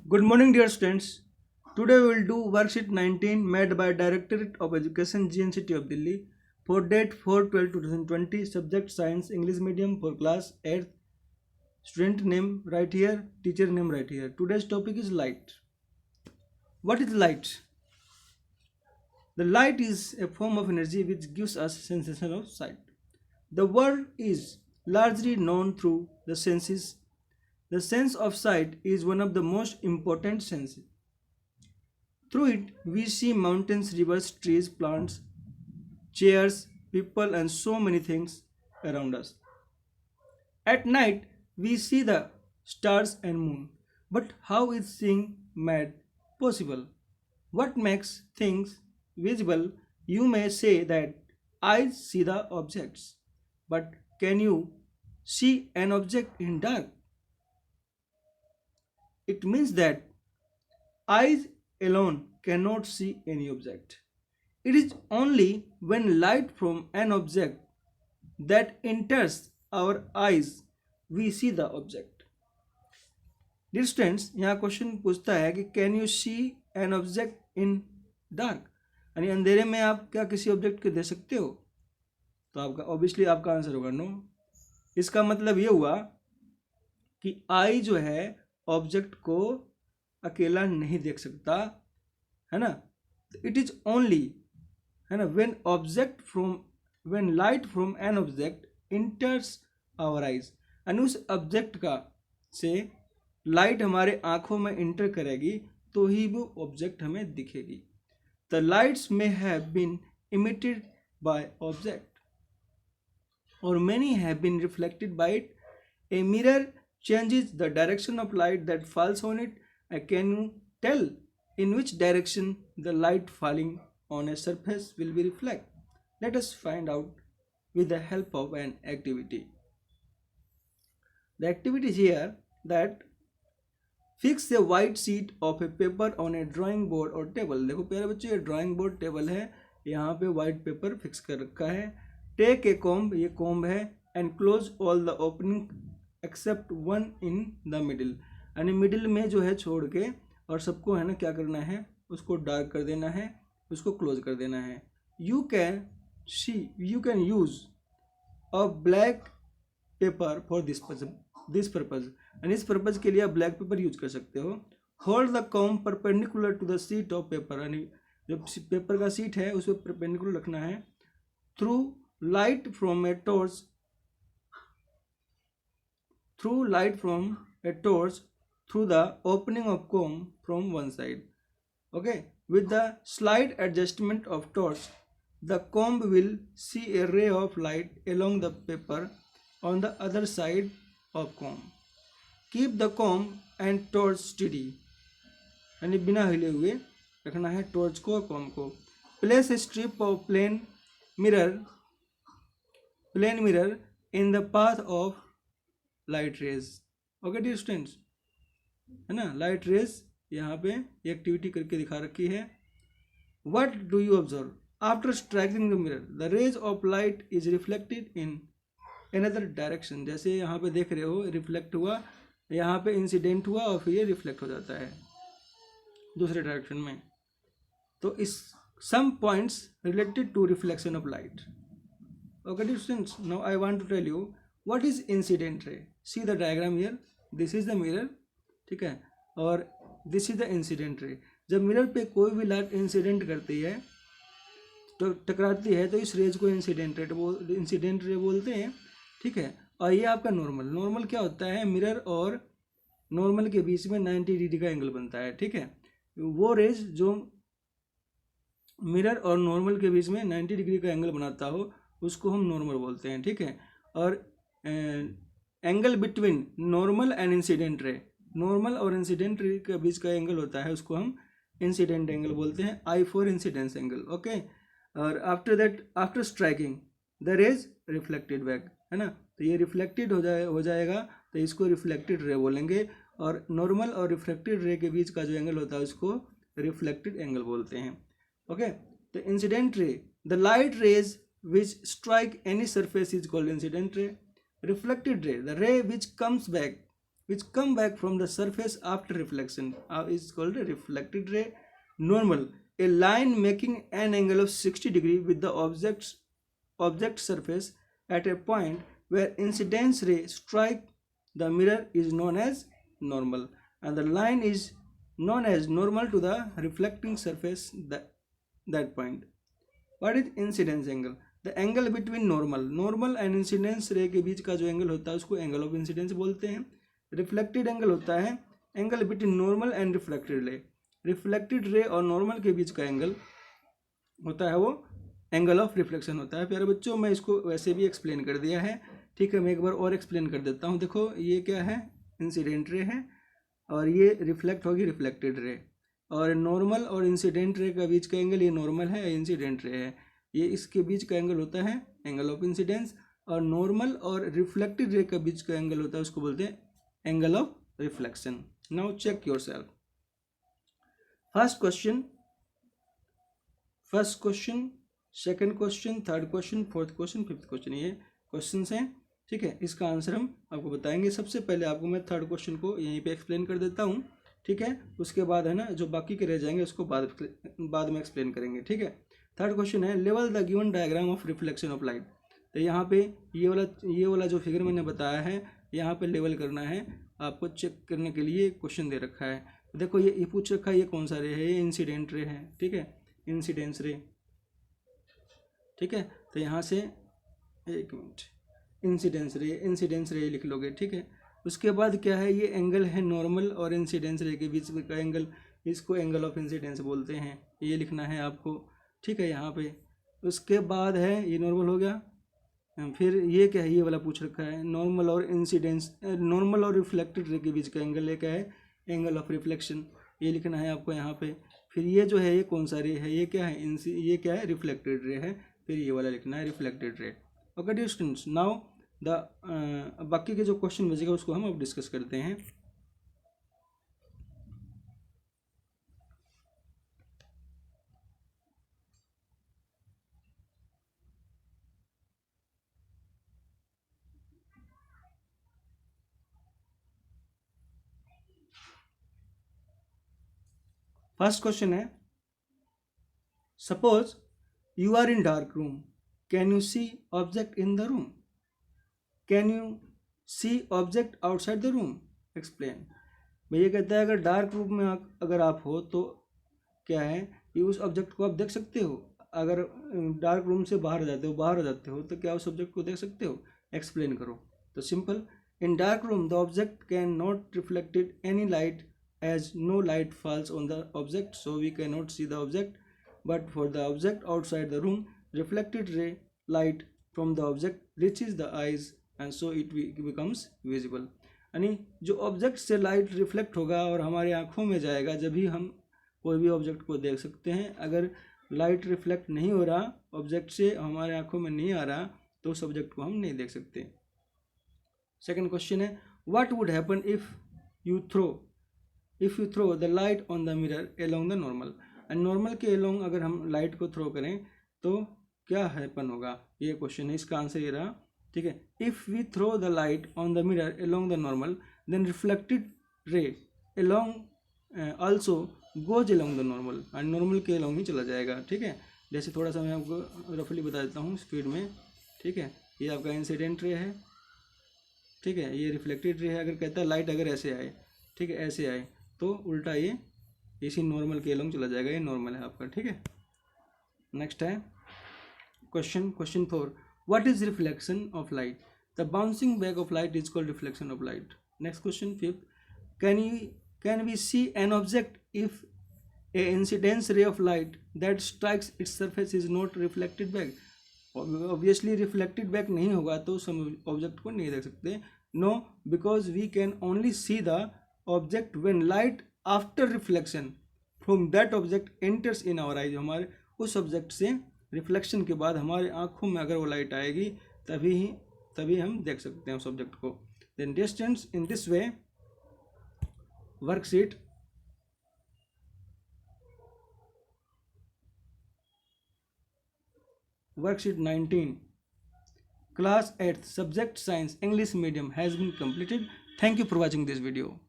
Good morning, dear students. Today we will do worksheet 19 made by Directorate of Education GNCT of Delhi for date 4/12/2020. Subject Science English Medium for class 8th. Student name right here, teacher name right here. Today's topic is light. What is light? The light is a form of energy which gives us sensation of sight. The world is largely known through the senses. The sense of sight is one of the most important senses. Through it, we see mountains, rivers, trees, plants, chairs, people, and so many things around us. At night, we see the stars and moon. But how is seeing made possible? What makes things visible? You may say that eyes see the objects. But can you see an object in dark? It means that eyes alone cannot see any object. It is only when light from an object that enters our eyes we see the object. Dear students, यहाँ question पूछता है कि can you see an object in dark, यानी अंधेरे में आप क्या किसी ऑब्जेक्ट को देख सकते हो? तो आपका ऑब्वियसली आपका आंसर होगा नो। इसका मतलब ये हुआ कि आई जो है ऑब्जेक्ट को अकेला नहीं देख सकता, है ना। इट इज ओनली, है ना, when light from an object enters our eyes, यानी उस ऑब्जेक्ट का से लाइट हमारे आंखों में इंटर करेगी तो ही वो ऑब्जेक्ट हमें दिखेगी। The lights may have been emitted by object और many have been reflected by it. A mirror changes the direction of light that falls on it. Can you tell in which direction the light falling on a surface will be reflected? Let us find out with the help of an activity. The activity is here that fix a white sheet of a paper on a drawing board or table. देखो प्यारे बच्चों, ये drawing board table है, यहाँ पे white paper fix कर रखा है। टेक ए कॉम्ब, ये कॉम्ब है, and close all the opening except one in the middle, यानी मिडिल में जो है छोड़ के और सबको, है ना, क्या करना है, उसको डार्क कर देना है, उसको क्लोज कर देना है। You can use a black paper for this purpose, and इस पर्पज के लिए आप ब्लैक पेपर यूज कर सकते हो। Hold the comb perpendicular to the sheet of paper, यानी जब पेपर का शीट है उस पर परपेंडिकुलर रखना है। Through light from a torch through the opening of comb from one side. Okay, with the slight adjustment of torch, the comb will see a ray of light along the paper on the other side of comb. Keep the comb and torch steady, यानी बिना हिले हुए रखना है torch को और comb को। Place a strip of plain mirror in the path of light rays. Okay dear students, है ना, लाइट रेज यहाँ पे एक्टिविटी करके दिखा रखी है। What do you observe after striking the mirror? The rays of light is reflected in another direction. जैसे यहाँ पे देख रहे हो, रिफ्लेक्ट हुआ, यहाँ पे इंसिडेंट हुआ और फिर ये रिफ्लेक्ट हो जाता है दूसरे डायरेक्शन में। तो इस some points related to reflection of light. Okay dear students, now I want to tell you what is incident ray. See the diagram here, this is the mirror, ठीक है, और this is the incident ray. जब mirror पे कोई भी light incident करती है तो टकराती है तो इस रेज को इंसिडेंट रे बोलते हैं, ठीक है। और ये आपका नॉर्मल क्या होता है, मिरर और नॉर्मल के बीच में 90 डिग्री का एंगल बनता है, ठीक है। वो रेज जो मिरर और नॉर्मल के बीच में 90 डिग्री का एंगल बनाता हो उसको हम नॉर्मल बोलते हैं, ठीक है। और angle between normal and incident ray, normal और इंसिडेंट रे के बीच का एंगल होता है उसको हम इंसिडेंट एंगल बोलते हैं, I for incidence angle. Okay, और after striking the rays reflected back, है ना, तो ये रिफ्लेक्टेड हो जाएगा तो इसको रिफ्लेक्टेड रे बोलेंगे। और नॉर्मल और रिफ्लेक्टेड रे के बीच का जो एंगल होता है उसको रिफ्लेक्टेड एंगल बोलते हैं। ओके, तो incident ray, the light rays which strike any surface is called incident ray. Reflected ray, the ray which comes back which come back from the surface after reflection is called a reflected ray. Normal, a line making an angle of 60 degree with the object surface at a point where incidence ray strike the mirror is known as normal, and the line is known as normal to the reflecting surface that point. What is incidence angle? The angle between normal and incidence रे के बीच का जो angle होता है उसको angle of incidence बोलते हैं. Reflected angle होता है angle between normal and reflected ray. Reflected ray और नॉर्मल के बीच का एंगल होता है वो एंगल ऑफ रिफ्लेक्शन होता है. प्यारे बच्चों, मैं इसको वैसे भी एक्सप्लेन कर दिया है, ठीक है. मैं एक बार और एक्सप्लेन कर देता हूँ. देखो ये क्या है, इंसिडेंट रे है और ये रिफ्लेक्ट होगी रिफ्लेक्टेड रे. और नॉर्मल और इंसिडेंट रे का बीच का एंगल ये नॉर्मल है, इंसिडेंट रे है. ये इसके बीच का एंगल होता है एंगल ऑफ इंसिडेंस. और नॉर्मल और रिफ्लेक्टेड रे का बीच का एंगल होता है उसको बोलते हैं angle of reflection. Now check yourself. First question, second question, third question, fourth question, fifth question, ये क्वेश्चन हैं, ठीक है. इसका आंसर हम आपको बताएंगे. सबसे पहले आपको मैं थर्ड क्वेश्चन को यहीं पे एक्सप्लेन कर देता हूँ, ठीक है. उसके बाद है ना जो बाकी के रह जाएंगे उसको बाद में एक्सप्लेन करेंगे, ठीक है. थर्ड क्वेश्चन है level the given diagram of reflection of light. तो यहाँ पे ये वाला जो फिगर मैंने बताया है यहाँ पे लेवल करना है आपको. चेक करने के लिए क्वेश्चन दे रखा है. देखो ये पूछ रखा है ये कौन सा रे है, ये इंसिडेंट रे है, ठीक है, इंसिडेंस रे, ठीक है. तो यहाँ से एक मिनट, इंसिडेंस रे लिख लोगे, ठीक है. उसके बाद क्या है, ये एंगल है नॉर्मल और इंसिडेंस रे के बीच का एंगल, इसको एंगल ऑफ इंसिडेंस बोलते हैं. ये लिखना है आपको, ठीक है, यहाँ पे. उसके बाद है ये नॉर्मल हो गया. फिर ये क्या है, ये वाला पूछ रखा है नॉर्मल और रिफ्लेक्टेड रे के बीच का एंगल, ये क्या है, एंगल ऑफ रिफ्लेक्शन. ये लिखना है आपको यहाँ पे. फिर ये जो है ये कौन सा रे है, ये क्या है, ये क्या है, रिफ्लेक्टेड रे है. फिर ये वाला लिखना है reflected ray. Okay dear students, now बाकी के जो क्वेश्चन बचेगा उसको हम अब डिस्कस करते हैं. फर्स्ट क्वेश्चन है, suppose you are in dark room, can you see object in the room, can you see object outside the room, explain. भैया कहता है अगर डार्क रूम में अगर आप हो तो क्या है कि उस ऑब्जेक्ट को आप देख सकते हो. अगर डार्क रूम से बाहर आ जाते हो तो क्या उस ऑब्जेक्ट को देख सकते हो, एक्सप्लेन करो. तो simple, in dark room the object can not reflected any light as no light falls on the object, so we cannot see the object. But for the object outside the room, reflected ray light from the object reaches the eyes and so it becomes visible. यानी जो object से light reflect होगा और हमारे आँखों में जाएगा, जब भी हम कोई भी ऑब्जेक्ट को देख सकते हैं. अगर लाइट रिफ्लेक्ट नहीं हो रहा ऑब्जेक्ट से, हमारे आँखों में नहीं आ रहा, तो उस ऑब्जेक्ट को हम नहीं देख सकते. सेकेंड क्वेश्चन है, what would happen if you throw the light on the mirror along the normal. And normal के एलोंग अगर हम लाइट को थ्रो करें तो क्या हैपन होगा, ये क्वेश्चन है. इसका आंसर ये रहा, ठीक है. If we throw the light on the mirror along the normal then reflected ray along also goes along the normal. And normal के एलोंग ही चला जाएगा, ठीक है. जैसे थोड़ा सा मैं आपको रफली बता देता हूँ स्पीड में, ठीक है. ये आपका इंसिडेंट रे है, ठीक है. ये रिफ्लेक्टेड रे है. अगर कहता है लाइट अगर ऐसे आए, ठीक है, ऐसे आए तो उल्टा ये इसी नॉर्मल के एलोंग चला जाएगा. ये नॉर्मल है आपका, ठीक है. नेक्स्ट है question 4, what is reflection of light. The bouncing back of light is called reflection of light. Next question 5, can we see an object if a incidence ray of light that strikes its surface is not reflected back. Obviously reflected back नहीं होगा तो उस object को नहीं देख सकते. No, because we can only see the object when light after reflection from that object enters in our eyes. हमारे उस ऑब्जेक्ट से रिफ्लेक्शन के बाद हमारे आँखों में अगर वो लाइट आएगी तभी हम देख सकते हैं उस ऑब्जेक्ट को. Then distance in this way worksheet worksheet 19 class 8th subject science English medium has been completed. Thank you for watching this video.